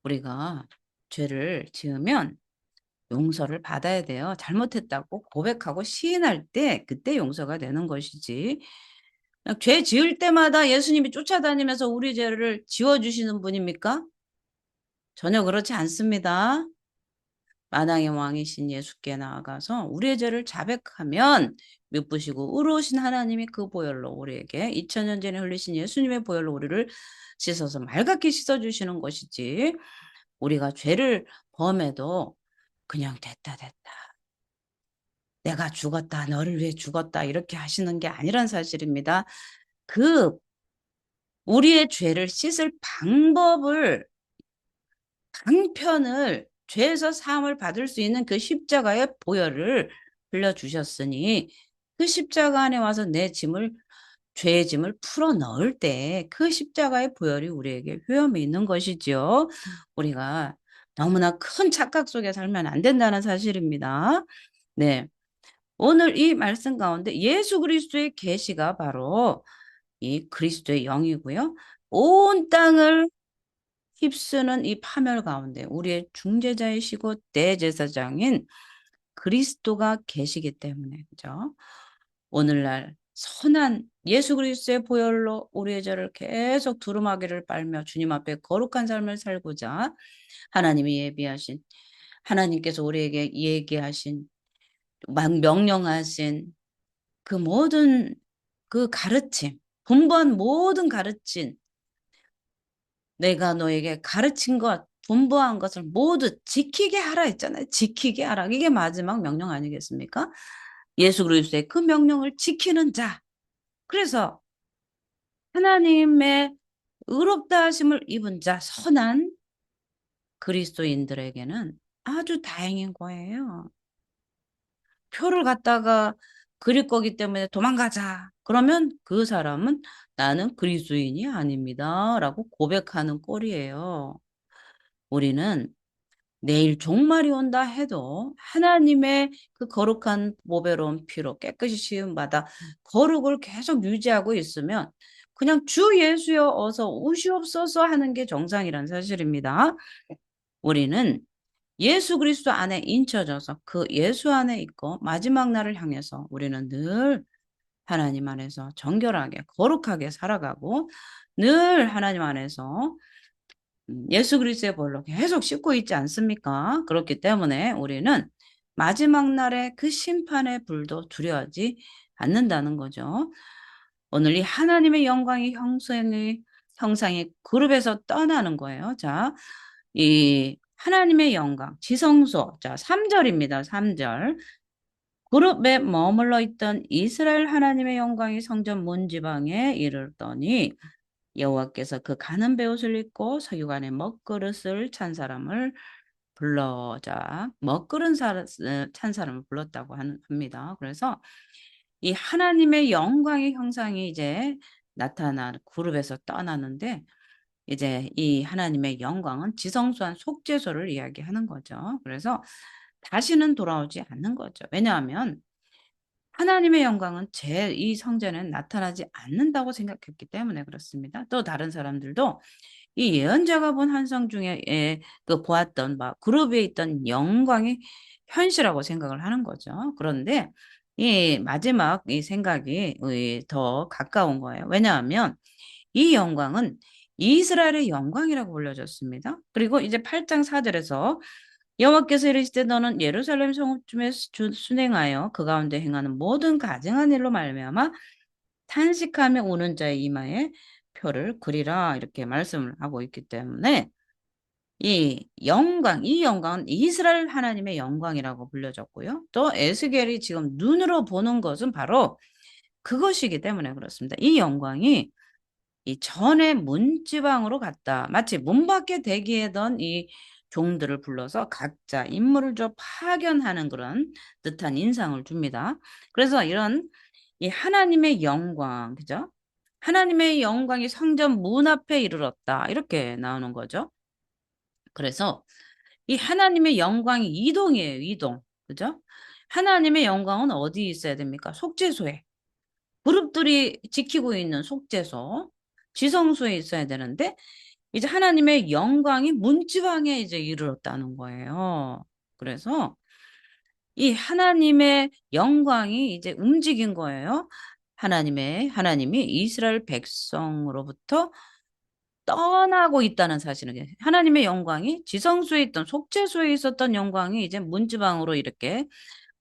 우리가 죄를 지으면 용서를 받아야 돼요. 잘못했다고 고백하고 시인할 때 그때 용서가 되는 것이지. 죄 지을 때마다 예수님이 쫓아다니면서 우리 죄를 지워주시는 분입니까? 전혀 그렇지 않습니다. 만왕의 왕이신 예수께 나아가서 우리의 죄를 자백하면 미쁘시고 의로우신 하나님이 그 보혈로 우리에게 2000년 전에 흘리신 예수님의 보혈로 우리를 씻어서 맑게 씻어주시는 것이지 우리가 죄를 범해도 그냥 됐다 내가 죽었다 너를 위해 죽었다 이렇게 하시는 게 아니란 사실입니다. 그 우리의 죄를 씻을 방편을 죄에서 사함을 받을 수 있는 그 십자가의 보혈을 흘려주셨으니 그 십자가 안에 와서 죄의 짐을 풀어 넣을 때 그 십자가의 보혈이 우리에게 효험이 있는 것이지요. 우리가 너무나 큰 착각 속에 살면 안 된다는 사실입니다. 네. 오늘 이 말씀 가운데 예수 그리스도의 계시가 바로 이 그리스도의 영이고요. 온 땅을 휩쓰는 이 파멸 가운데 우리의 중재자이시고 대제사장인 그리스도가 계시기 때문에 그죠? 오늘날 선한 예수 그리스도의 보혈로 우리의 죄를 계속 두루마기를 빨며 주님 앞에 거룩한 삶을 살고자 하나님이 예비하신 하나님께서 우리에게 얘기하신 명령하신 그 모든 그 가르침 분부한 모든 가르침 내가 너에게 가르친 것, 분부한 것을 모두 지키게 하라 했잖아요. 지키게 하라. 이게 마지막 명령 아니겠습니까? 예수 그리스도의 그 명령을 지키는 자. 그래서 하나님의 의롭다 하심을 입은 자, 선한 그리스도인들에게는 아주 다행인 거예요. 표를 갖다가 그릴 거기 때문에 도망가자. 그러면 그 사람은 나는 그리스도인이 아닙니다. 라고 고백하는 꼴이에요. 우리는 내일 종말이 온다 해도 하나님의 그 거룩한 보배로운 피로 깨끗이 씻음받아 거룩을 계속 유지하고 있으면 그냥 주 예수여 어서 오시옵소서 하는 게 정상이란 사실입니다. 우리는 예수 그리스도 안에 인쳐져서 그 예수 안에 있고 마지막 날을 향해서 우리는 늘 하나님 안에서 정결하게 거룩하게 살아가고 늘 하나님 안에서 예수 그리스도의 볼로 계속 씻고 있지 않습니까? 그렇기 때문에 우리는 마지막 날에 그 심판의 불도 두려워하지 않는다는 거죠. 오늘 이 하나님의 영광이 형상이 그룹에서 떠나는 거예요. 자, 이 하나님의 영광, 지성소. 자, 3절입니다. 3절. 그룹에 머물러 있던 이스라엘 하나님의 영광이 성전 문지방에 이르렀더니 여호와께서 그 가는 베옷을 입고 서기관의 먹그릇을 찬 사람을 불러자 찬 사람을 불렀다고 합니다. 그래서 이 하나님의 영광의 형상이 이제 그룹에서 떠나는데 이제 이 하나님의 영광은 지성소한 속죄소를 이야기하는 거죠. 그래서 다시는 돌아오지 않는 거죠. 왜냐하면 하나님의 영광은 이 성전에 나타나지 않는다고 생각했기 때문에 그렇습니다. 또 다른 사람들도 이 예언자가 본 환상 중에 그 보았던 막 그룹에 있던 영광이 현실이라고 생각을 하는 거죠. 그런데 이 마지막 이 생각이 더 가까운 거예요. 왜냐하면 이 영광은 이스라엘의 영광이라고 불려졌습니다. 그리고 이제 8장 4절에서 여호와께서 이르시되 너는 예루살렘 성읍중에 순행하여 그 가운데 행하는 모든 가증한 일로 말미암아 탄식하며 우는 자의 이마에 표를 그리라 이렇게 말씀을 하고 있기 때문에 이 영광은 이스라엘 하나님의 영광이라고 불려졌고요. 또 에스겔이 지금 눈으로 보는 것은 바로 그것이기 때문에 그렇습니다. 이 영광이 이 전에 문지방으로 갔다. 마치 문 밖에 대기하던 이 종들을 불러서 각자 임무를 좀 파견하는 그런 듯한 인상을 줍니다. 그래서 이런 이 하나님의 영광, 그죠? 하나님의 영광이 성전 문 앞에 이르렀다. 이렇게 나오는 거죠. 그래서 이 하나님의 영광이 이동이에요, 이동. 그죠? 하나님의 영광은 어디 있어야 됩니까? 속죄소에. 그룹들이 지키고 있는 속죄소, 지성소에 있어야 되는데, 이제 하나님의 영광이 문지방에 이제 이르렀다는 거예요. 그래서 이 하나님의 영광이 이제 움직인 거예요. 하나님이 이스라엘 백성으로부터 떠나고 있다는 사실은 하나님의 영광이 지성소에 있던 속죄소에 있었던 영광이 이제 문지방으로 이렇게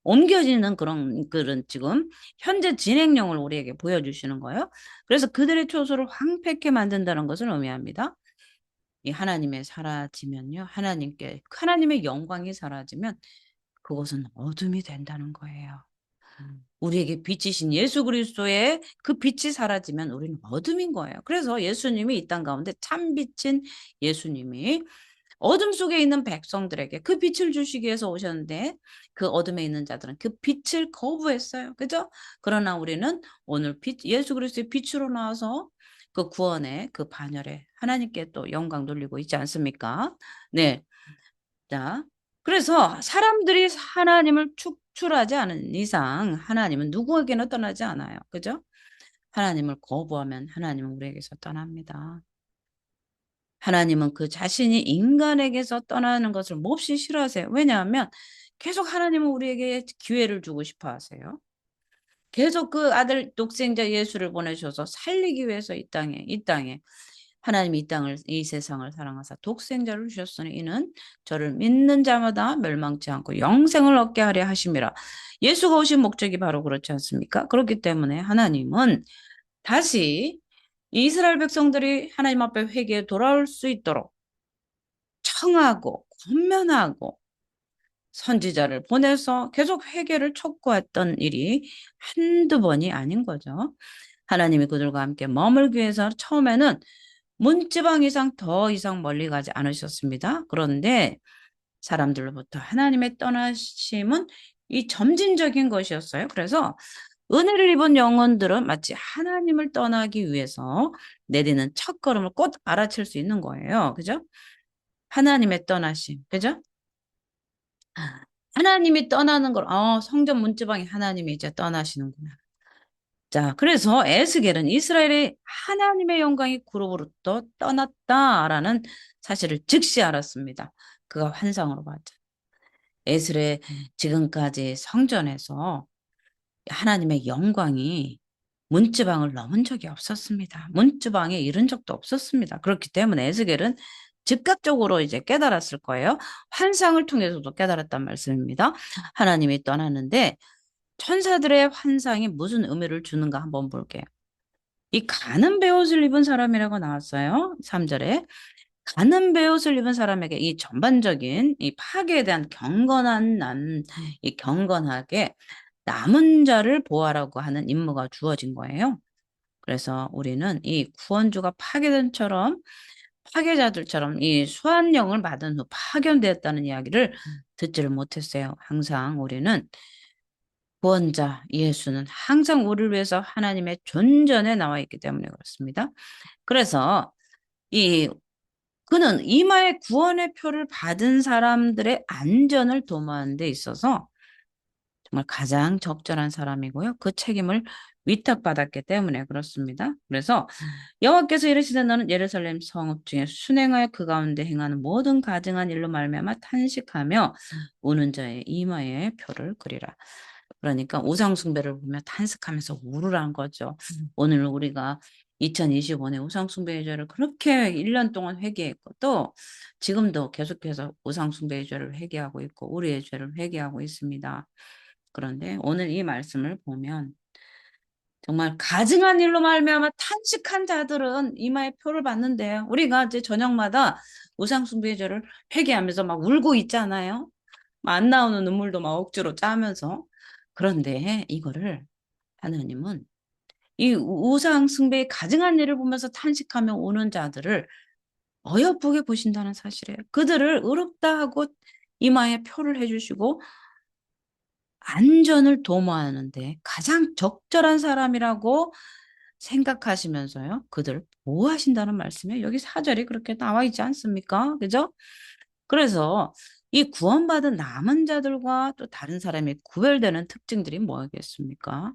옮겨지는 그런 지금 현재 진행형을 우리에게 보여주시는 거예요. 그래서 그들의 초소를 황폐케 만든다는 것을 의미합니다. 이 하나님의 사라지면요. 하나님의 영광이 사라지면 그것은 어둠이 된다는 거예요. 우리에게 빛이신 예수 그리스도의 그 빛이 사라지면 우리는 어둠인 거예요. 그래서 예수님이 이 땅 가운데 참 빛인 예수님이 어둠 속에 있는 백성들에게 그 빛을 주시기 위해서 오셨는데 그 어둠에 있는 자들은 그 빛을 거부했어요. 그죠? 그러나 우리는 오늘 예수 그리스도의 빛으로 나와서 그 구원의 그 반열에 하나님께 또 영광 돌리고 있지 않습니까? 네. 자, 그래서 사람들이 하나님을 축출하지 않은 이상 하나님은 누구에게나 떠나지 않아요. 그죠? 하나님을 거부하면 하나님은 우리에게서 떠납니다. 하나님은 그 자신이 인간에게서 떠나는 것을 몹시 싫어하세요. 왜냐하면 계속 하나님은 우리에게 기회를 주고 싶어 하세요. 계속 그 아들 독생자 예수를 보내셔서 살리기 위해서 이 땅에 하나님이 이 세상을 사랑하사 독생자를 주셨으니 이는 저를 믿는 자마다 멸망치 않고 영생을 얻게 하려 하심이라. 예수가 오신 목적이 바로 그렇지 않습니까? 그렇기 때문에 하나님은 다시 이스라엘 백성들이 하나님 앞에 회개에 돌아올 수 있도록 청하고 권면하고 선지자를 보내서 계속 회개를 촉구했던 일이 한두 번이 아닌 거죠. 하나님이 그들과 함께 머물기 위해서 처음에는 문지방 이상 더 이상 멀리 가지 않으셨습니다. 그런데 사람들로부터 하나님의 떠나심은 이 점진적인 것이었어요. 그래서 은혜를 입은 영혼들은 마치 하나님을 떠나기 위해서 내디는 첫걸음을 꼭 알아챌 수 있는 거예요. 그죠? 하나님의 떠나심. 그죠? 하나님이 떠나는 걸, 성전 문지방에 하나님이 이제 떠나시는구나. 자, 그래서 에스겔은 이스라엘의 하나님의 영광이 그로부터 떠났다라는 사실을 즉시 알았습니다. 그가 환상으로 봤죠. 에스겔의 지금까지 성전에서 하나님의 영광이 문지방을 넘은 적이 없었습니다. 문지방에 이른 적도 없었습니다. 그렇기 때문에 에스겔은 즉각적으로 이제 깨달았을 거예요. 환상을 통해서도 깨달았단 말씀입니다. 하나님이 떠났는데 천사들의 환상이 무슨 의미를 주는가 한번 볼게요. 이 가는 베옷을 입은 사람이라고 나왔어요. 3절에. 가는 베옷을 입은 사람에게 이 전반적인 이 파괴에 대한 이 경건하게 남은 자를 보호하라고 하는 임무가 주어진 거예요. 그래서 우리는 이 구원주가 파괴된처럼 파괴자들처럼 이 수환령을 받은 후 파견되었다는 이야기를 듣지를 못했어요. 항상 우리는 구원자 예수는 항상 우리를 위해서 하나님의 존전에 나와 있기 때문에 그렇습니다. 그래서 이 그는 이마에 구원의 표를 받은 사람들의 안전을 도모하는 데 있어서 정말 가장 적절한 사람이고요. 그 책임을 위탁받았기 때문에 그렇습니다. 그래서 여호와께서 이르시되 너는 예루살렘 성읍 중에 순행하여 그 가운데 행하는 모든 가증한 일로 말미암아 탄식하며 우는 자의 이마에 표를 그리라. 그러니까 우상 숭배를 보며 탄식하면서 우르란 거죠. 오늘 우리가 2025년 우상 숭배의 죄를 그렇게 1년 동안 회개했고 또 지금도 계속해서 우상 숭배의 죄를 회개하고 있고 우리의 죄를 회개하고 있습니다. 그런데 오늘 이 말씀을 보면 정말 가증한 일로 말미암아 탄식한 자들은 이마에 표를 받는데 우리가 이제 저녁마다 우상 숭배의 죄를 회개하면서 막 울고 있잖아요. 안 나오는 눈물도 막 억지로 짜면서. 그런데 이거를 하나님은 이 우상 숭배의 가증한 일을 보면서 탄식하며 우는 자들을 어여쁘게 보신다는 사실이에요. 그들을 의롭다 하고 이마에 표를 해주시고 안전을 도모하는데 가장 적절한 사람이라고 생각하시면서요. 그들을 보호하신다는 말씀이에요. 여기 사절이 그렇게 나와 있지 않습니까? 그죠? 그래서 이 구원받은 남은 자들과 또 다른 사람이 구별되는 특징들이 뭐겠습니까?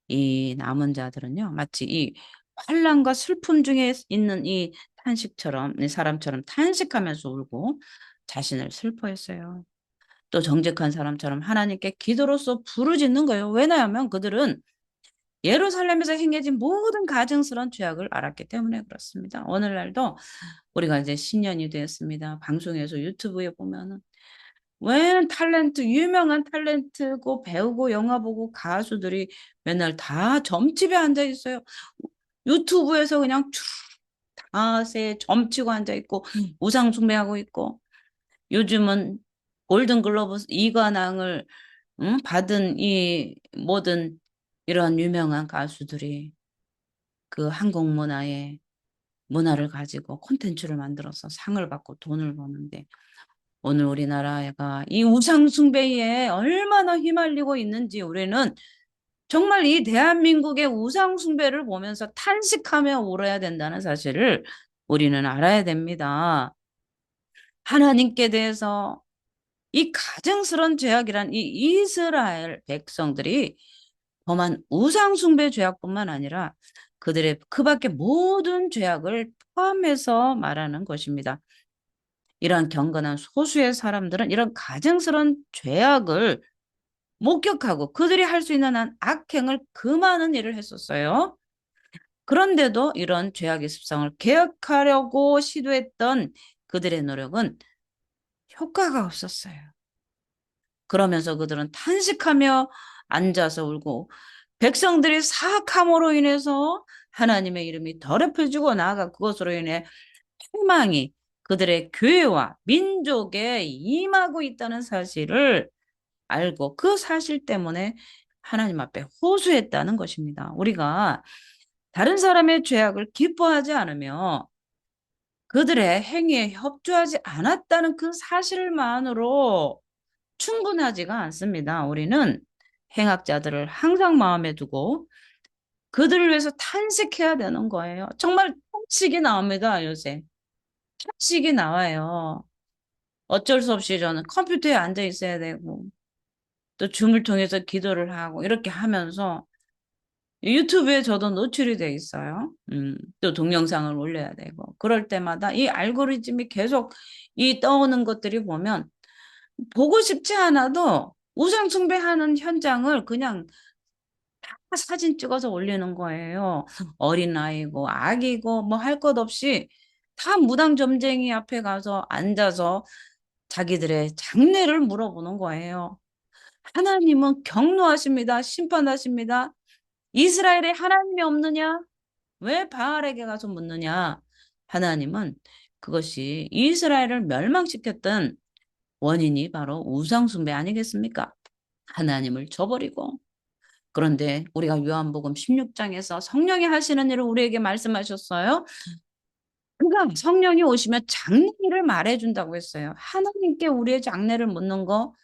이 남은 자들은요, 마치 이 환난과 슬픔 중에 있는 이 탄식처럼, 이 사람처럼 탄식하면서 울고 자신을 슬퍼했어요. 또 정직한 사람처럼 하나님께 기도로서 부르짖는 거예요. 왜냐하면 그들은 예루살렘에서 행해진 모든 가증스러운 죄악을 알았기 때문에 그렇습니다. 오늘날도 우리가 이제 10년이 되었습니다. 방송에서 유튜브에 보면은 왜 유명한 탤런트고 배우고 영화 보고 가수들이 맨날 다 점집에 앉아 있어요. 유튜브에서 그냥 쭉 다세 점치고 앉아 있고 우상 숭배하고 있고 요즘은 골든글로브 이관왕을 받은 이 모든 이런 유명한 가수들이 그 한국 문화를 가지고 콘텐츠를 만들어서 상을 받고 돈을 버는데 오늘 우리나라가 이 우상 숭배에 얼마나 휘말리고 있는지 우리는 정말 이 대한민국의 우상 숭배를 보면서 탄식하며 울어야 된다는 사실을 우리는 알아야 됩니다. 하나님께 대해서 이 가증스러운 죄악이란 이 이스라엘 백성들이 범한 우상숭배 죄악뿐만 아니라 그들의 그 밖의 모든 죄악을 포함해서 말하는 것입니다. 이러한 경건한 소수의 사람들은 이런 가증스러운 죄악을 목격하고 그들이 할 수 있는 한 악행을 금하는 일을 했었어요. 그런데도 이런 죄악의 습성을 개혁하려고 시도했던 그들의 노력은 효과가 없었어요. 그러면서 그들은 탄식하며 앉아서 울고 백성들이 사악함으로 인해서 하나님의 이름이 더럽혀지고 나아가 그것으로 인해 폭망이 그들의 교회와 민족에 임하고 있다는 사실을 알고 그 사실 때문에 하나님 앞에 호소했다는 것입니다. 우리가 다른 사람의 죄악을 기뻐하지 않으며 그들의 행위에 협조하지 않았다는 그 사실만으로 충분하지가 않습니다. 우리는 행악자들을 항상 마음에 두고 그들을 위해서 탄식해야 되는 거예요. 정말 탄식이 나옵니다, 요새. 탄식이 나와요. 어쩔 수 없이 저는 컴퓨터에 앉아 있어야 되고, 또 줌을 통해서 기도를 하고, 이렇게 하면서 유튜브에 저도 노출이 돼 있어요. 또 동영상을 올려야 되고. 그럴 때마다 이 알고리즘이 계속 이 떠오는 것들이 보면 보고 싶지 않아도 우상숭배하는 현장을 그냥 사진 찍어서 올리는 거예요. 어린아이고 아기고 뭐 할 것 없이 다 무당점쟁이 앞에 가서 앉아서 자기들의 장래를 물어보는 거예요. 하나님은 경노하십니다. 심판하십니다. 이스라엘에 하나님이 없느냐? 왜 바알에게 가서 묻느냐? 하나님은 그것이 이스라엘을 멸망시켰던 원인이 바로 우상숭배 아니겠습니까? 하나님을 저버리고. 그런데 우리가 요한복음 16장에서 성령이 하시는 일을 우리에게 말씀하셨어요. 그가 성령이 오시면 장래를 말해준다고 했어요. 하나님께 우리의 장래를 묻는 거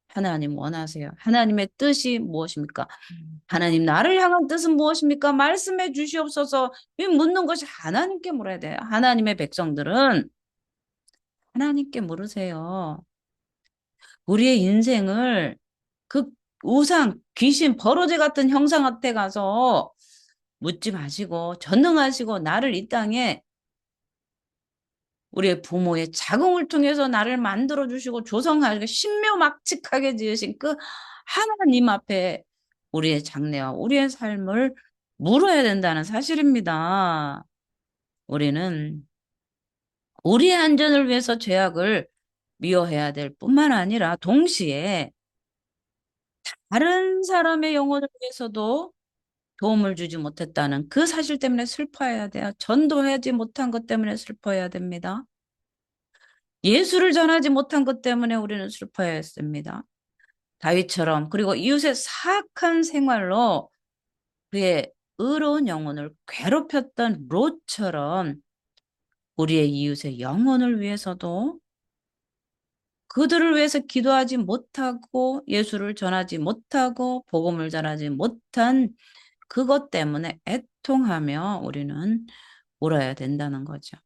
하나님 원하세요. 하나님의 뜻이 무엇입니까? 하나님 나를 향한 뜻은 무엇입니까? 말씀해 주시옵소서. 이 묻는 것이 하나님께 물어야 돼요. 하나님의 백성들은 하나님께 물으세요. 우리의 인생을 그 우상, 귀신, 버러지 같은 형상 앞에 가서 묻지 마시고 전능하시고 나를 이 땅에 우리의 부모의 자궁을 통해서 나를 만들어 주시고 조성하시고 신묘막측하게 지으신 그 하나님 앞에 우리의 장래와 우리의 삶을 물어야 된다는 사실입니다. 우리는 우리의 안전을 위해서 죄악을 미워해야 될 뿐만 아니라 동시에 다른 사람의 영혼을 위해서도 도움을 주지 못했다는 그 사실 때문에 슬퍼해야 돼요. 전도하지 못한 것 때문에 슬퍼해야 됩니다. 예수를 전하지 못한 것 때문에 우리는 슬퍼해야 했습니다. 다윗처럼 그리고 이웃의 사악한 생활로 그의 의로운 영혼을 괴롭혔던 롯처럼 우리의 이웃의 영혼을 위해서도 그들을 위해서 기도하지 못하고 예수를 전하지 못하고 복음을 전하지 못한 그것 때문에 애통하며 우리는 울어야 된다는 거죠.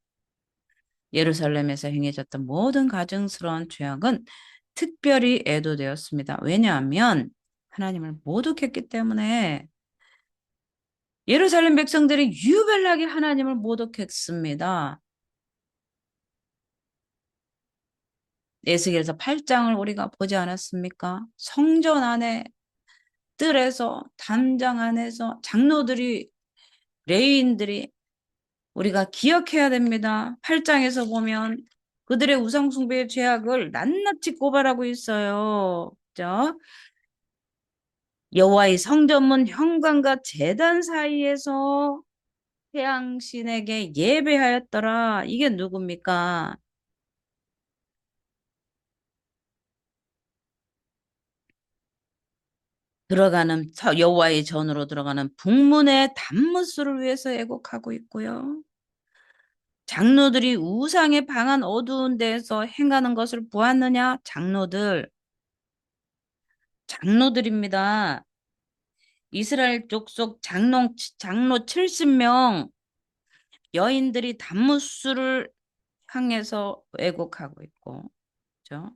예루살렘에서 행해졌던 모든 가증스러운 죄악은 특별히 애도되었습니다. 왜냐하면 하나님을 모독했기 때문에 예루살렘 백성들이 유별나게 하나님을 모독했습니다. 에스겔서 8장을 우리가 보지 않았습니까? 성전 안에 뜰에서 담장 안에서 장로들이 레위인들이 우리가 기억해야 됩니다. 8장에서 보면 그들의 우상숭배의 죄악을 낱낱이 고발하고 있어요. 그죠? 여호와의 성전문 현관과 제단 사이에서 태양신에게 예배하였더라. 이게 누굽니까? 여호와의 전으로 들어가는 북문의 단무스를 위해서 애곡하고 있고요. 장로들이 우상의 방한 어두운 데에서 행하는 것을 보았느냐? 장로들입니다. 이스라엘 족속 장로 70명 여인들이 단무스를 향해서 왜곡하고 있고, 그죠?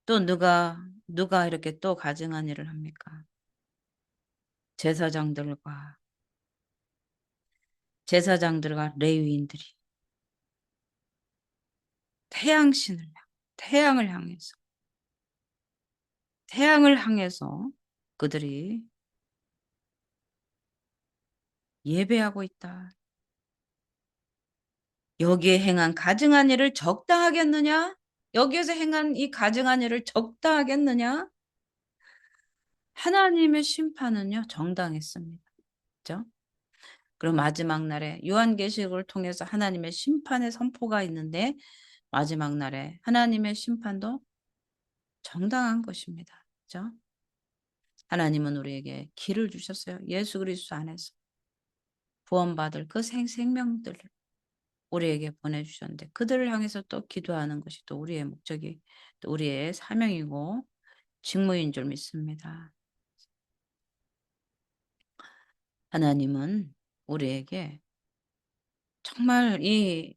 또 누가 이렇게 또 가증한 일을 합니까? 제사장들과 제사장들과 레위인들이 태양신을 태양을 향해서 태양을 향해서 그들이 예배하고 있다. 여기에 행한 가증한 일을 적당하겠느냐? 여기에서 행한 이 가증한 일을 적당하겠느냐? 하나님의 심판은요, 정당했습니다. 그죠? 그리고 마지막 날에 요한계시록을 통해서 하나님의 심판의 선포가 있는데 마지막 날에 하나님의 심판도 정당한 것입니다. 그죠? 하나님은 우리에게 길을 주셨어요. 예수 그리스도 안에서 구원받을 그 생명들을 우리에게 보내주셨는데 그들을 향해서 또 기도하는 것이 또 우리의 목적이 또 우리의 사명이고 직무인 줄 믿습니다. 하나님은 우리에게 정말 이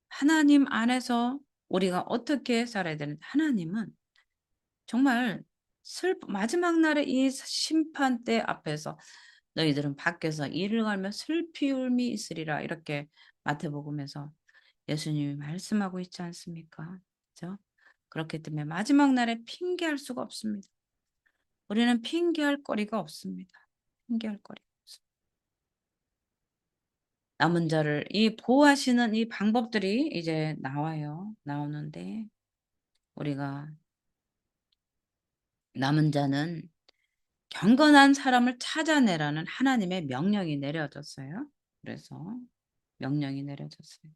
하나님 안에서 우리가 어떻게 살아야 되는지 하나님은 정말 마지막 날의 이 심판대 앞에서 너희들은 밖에서 이를 갈며 슬피 울미 있으리라 이렇게 마태복음에서 예수님이 말씀하고 있지 않습니까? 그렇죠? 그렇기 때문에 마지막 날에 핑계할 수가 없습니다. 우리는 핑계할 거리가 없습니다. 핑계할 거리. 남은 자를 이 보호하시는 이 방법들이 이제 나오는데 우리가 남은 자는 경건한 사람을 찾아내라는 하나님의 명령이 내려졌어요. 그래서 명령이 내려졌어요.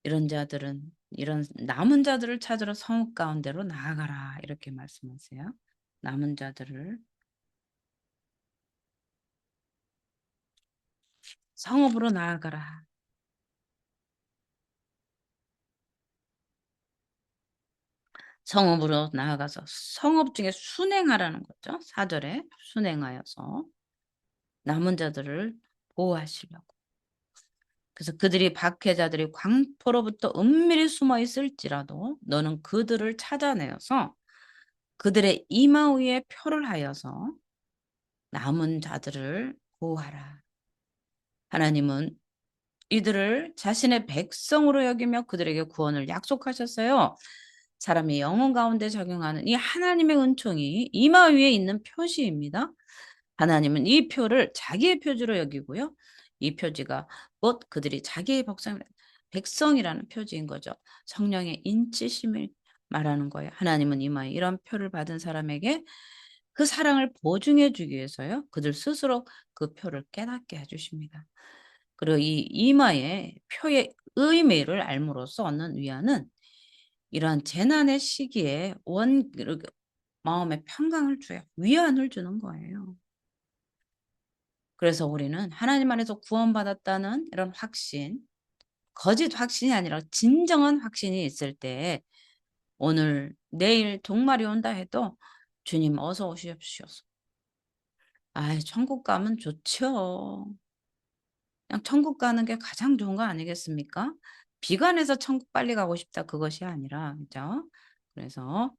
이런 남은 자들을 찾으러 성읍 가운데로 나아가라 이렇게 말씀하세요. 남은 자들을 성읍으로 나아가라. 성읍으로 나아가서 성읍 중에 순행하라는 거죠. 4절에 순행하여서 남은 자들을 보호하시려고. 그래서 그들이 박해자들이 광포로부터 은밀히 숨어 있을지라도 너는 그들을 찾아내어서 그들의 이마 위에 표를 하여서 남은 자들을 보호하라. 하나님은 이들을 자신의 백성으로 여기며 그들에게 구원을 약속하셨어요. 사람이 영혼 가운데 적용하는 이 하나님의 은총이 이마 위에 있는 표시입니다. 하나님은 이 표를 자기의 표지로 여기고요. 이 표지가 곧 그들이 자기의 백성이라는 표지인 거죠. 성령의 인치심을 말하는 거예요. 하나님은 이마에 이런 표를 받은 사람에게 그 사랑을 보증해 주기 위해서요. 그들 스스로 그 표를 깨닫게 해주십니다. 그리고 이 이마에 표의 의미를 알므로써 얻는 위안은 이러한 재난의 시기에 마음의 평강을 줘요. 위안을 주는 거예요. 그래서 우리는 하나님 안에서 구원받았다는 이런 확신, 거짓 확신이 아니라 진정한 확신이 있을 때 오늘, 내일 종말이 온다 해도 주님 어서 오십시오. 천국 가면 좋죠. 그냥 천국 가는 게 가장 좋은 거 아니겠습니까? 비관해서 천국 빨리 가고 싶다 그것이 아니라, 그죠? 그래서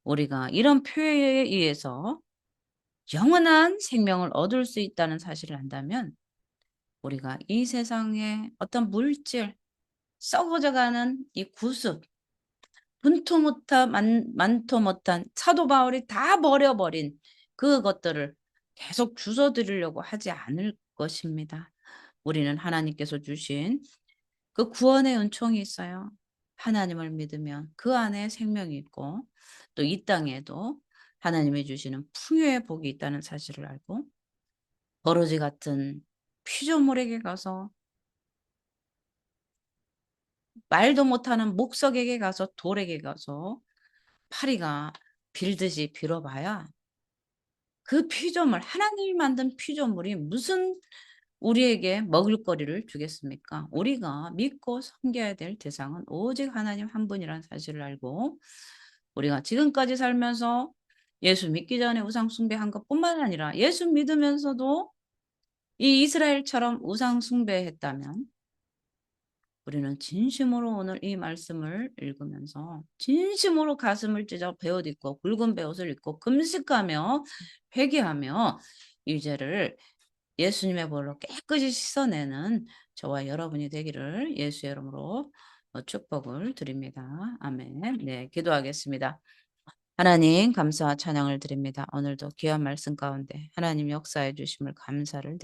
우리가 이런 표현에 의해서 영원한 생명을 얻을 수 있다는 사실을 안다면 우리가 이 세상에 어떤 물질, 썩어져가는 이 구습, 만토 못한 사도 바울이 다 버려버린 그것들을 계속 주워드리려고 하지 않을 것입니다. 우리는 하나님께서 주신 그 구원의 은총이 있어요. 하나님을 믿으면 그 안에 생명이 있고 또 이 땅에도 하나님이 주시는 풍요의 복이 있다는 사실을 알고 버러지 같은 피조물에게 가서 말도 못하는 목석에게 가서 돌에게 가서 파리가 빌듯이 빌어봐야 그 피조물, 하나님이 만든 피조물이 무슨 우리에게 먹을거리를 주겠습니까? 우리가 믿고 섬겨야 될 대상은 오직 하나님 한 분이라는 사실을 알고 우리가 지금까지 살면서 예수 믿기 전에 우상 숭배한 것뿐만 아니라 예수 믿으면서도 이 이스라엘처럼 우상 숭배했다면 우리는 진심으로 오늘 이 말씀을 읽으면서 진심으로 가슴을 찢어 베옷 입고 굵은 베옷을 입고 금식하며 회개하며 이 죄를 예수님의 볼로 깨끗이 씻어내는 저와 여러분이 되기를 예수의 이름으로 축복을 드립니다. 아멘. 네, 기도하겠습니다. 하나님 감사와 찬양을 드립니다. 오늘도 귀한 말씀 가운데 하나님 역사해 주심을 감사를 드립니다.